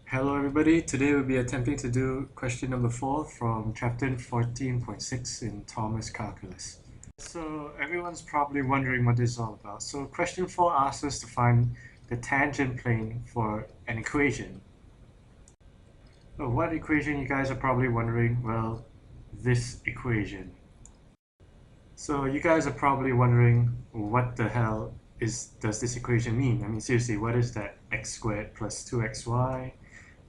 Hello everybody, today we'll be attempting to do question number 4 from chapter 14.6 in Thomas Calculus. So everyone's probably wondering what this is all about. So question 4 asks us to find the tangent plane for an equation. So what equation, you guys are probably wondering? Well, this equation. So you guys are probably wondering what the hell does this equation mean? I mean seriously, what is that? X squared plus 2xy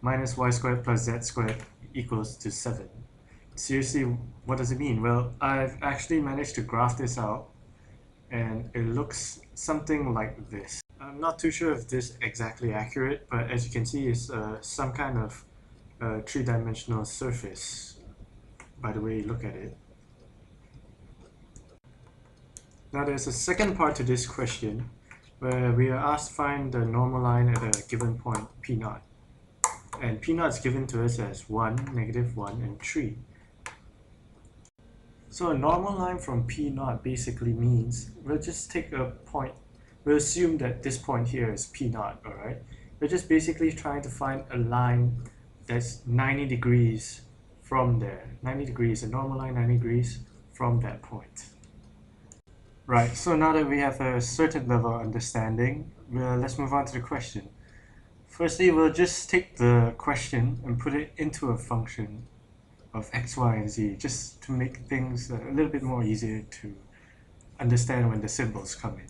minus y squared plus z squared equals to 7. Seriously, what does it mean? Well, I've actually managed to graph this out and it looks something like this. I'm not too sure if this is exactly accurate, but as you can see, it's some kind of three-dimensional surface by the way you look at it. Now there's a second part to this question where we are asked to find the normal line at a given point P0. And P0 is given to us as 1, -1, and 3. So a normal line from P0 basically means we'll just take a point, we'll assume that this point here is P0, alright? We're just basically trying to find a line that's 90 degrees from there. 90 degrees, a normal line 90 degrees from that point. Right, so now that we have a certain level of understanding, let's move on to the question. Firstly, we'll just take the question and put it into a function of x, y, and z, just to make things a little bit more easier to understand when the symbols come in.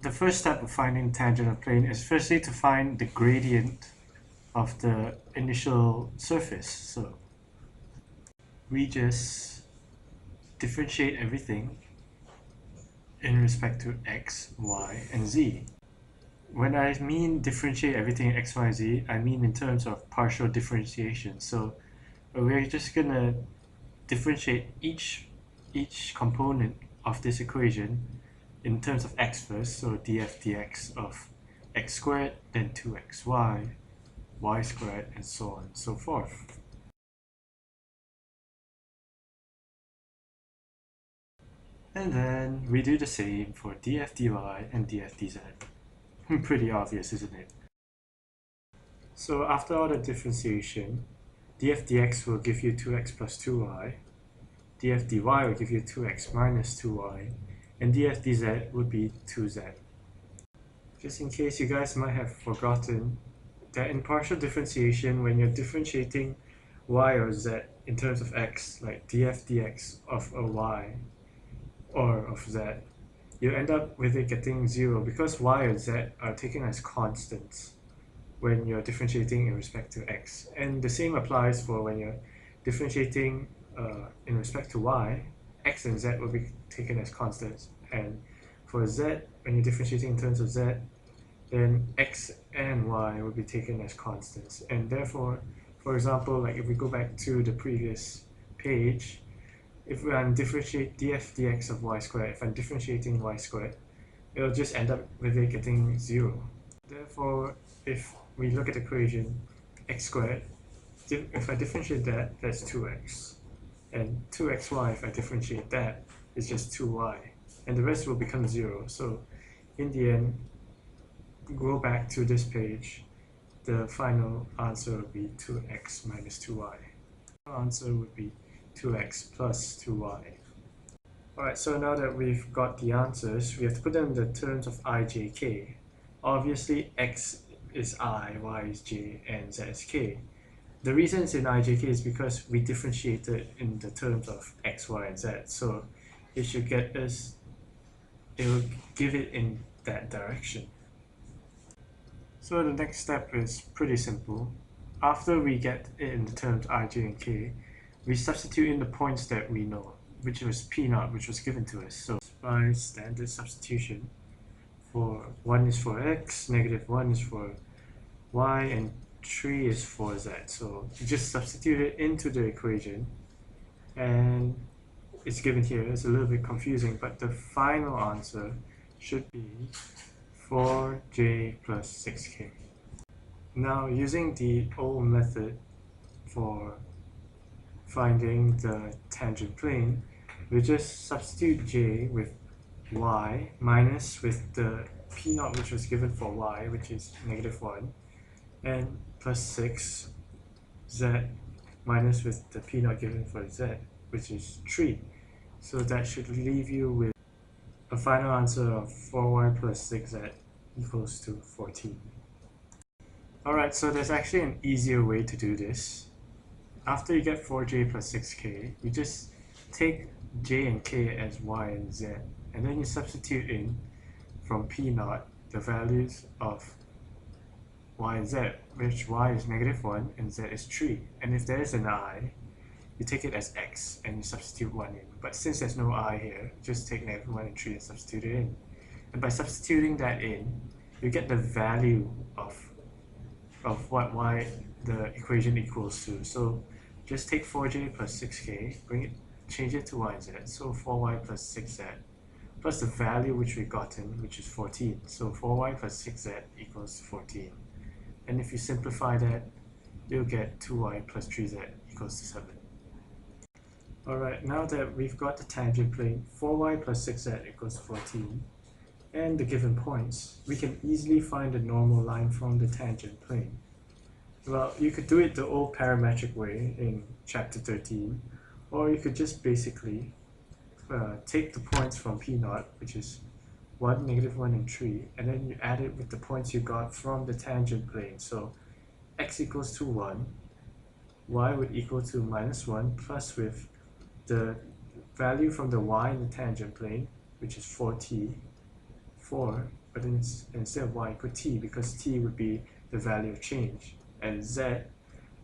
The first step of finding tangent of plane is firstly to find the gradient of the initial surface. So we just differentiate everything in respect to x, y, and z. When I mean differentiate everything in x, y, z, I mean in terms of partial differentiation. So we're just gonna differentiate each component of this equation in terms of x first. So df dx of x squared, then 2xy, y squared, and so on and so forth. And then we do the same for df dy and df dz. Pretty obvious, isn't it? So after all the differentiation, df dx will give you 2x plus 2y, df dy will give you 2x minus 2y, and df dz would be 2z. Just in case you guys might have forgotten that in partial differentiation, when you're differentiating y or z in terms of x, like df dx of a y or of z, you end up with it getting 0 because y or z are taken as constants when you're differentiating in respect to x. And the same applies for when you're differentiating in respect to y, x and z will be taken as constants. And for z, when you're differentiating in terms of z, then x and y will be taken as constants. And therefore, for example, like if we go back to the previous page, if I'm differentiate df dx of y squared, if I'm differentiating y squared, it'll just end up with it getting 0. Therefore, if we look at the equation x squared, if I differentiate that, that's 2x. And 2xy, if I differentiate that, is just 2y. And the rest will become 0. So in the end, go back to this page, the final answer will be 2x minus 2y. The answer would be 2x plus 2y. Alright, so now that we've got the answers, we have to put them in the terms of I, j, k. Obviously, x is I, y is j, and z is k. The reason it's in I, j, k is because we differentiated in the terms of x, y, and z. So it should get us, it will give it in that direction. So the next step is pretty simple. After we get it in the terms I, j, and k, we substitute in the points that we know, which was P0, which was given to us. So by standard substitution, for 1 is for x, -1 is for y, and 3 is for z. So you just substitute it into the equation, and it's given here. It's a little bit confusing, but the final answer should be 4j plus 6k. Now, using the old method for finding the tangent plane, we just substitute j with y minus with the p0 which was given for y, which is -1, and plus 6 z minus with the p naught given for z, which is 3. So that should leave you with a final answer of 4y plus 6z equals to 14. Alright, so there's actually an easier way to do this. After you get 4j plus 6k, you just take j and k as y and z, and then you substitute in from p naught the values of y and z, which y is -1 and z is 3. And if there is an I, you take it as x and you substitute 1 in. But since there's no I here, just take -1 and 3 and substitute it in. And by substituting that in, you get the value of what y the equation equals to. So just take 4j plus 6k, change it to y and z, so 4y plus 6z, plus the value which we've gotten, which is 14. So 4y plus 6z equals 14. And if you simplify that, you'll get 2y plus 3z equals to 7. Alright, now that we've got the tangent plane, 4y plus 6z equals 14, and the given points, we can easily find the normal line from the tangent plane. Well, you could do it the old parametric way in chapter 13, or you could just basically take the points from p naught, which is 1, -1, and 3, and then you add it with the points you got from the tangent plane. So x equals to 1, y would equal to -1, plus with the value from the y in the tangent plane, which is 4t, but then instead of y, put t, because t would be the value of change, and z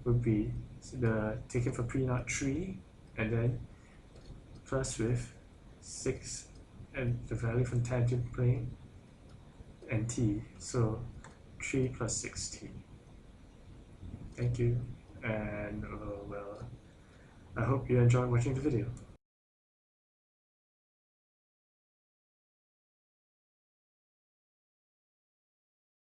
would be the taken for p naught 3, and then plus with 6 and the value from tangent plane and t, so 3 plus 6t. Thank you, and well, I hope you enjoyed watching the video.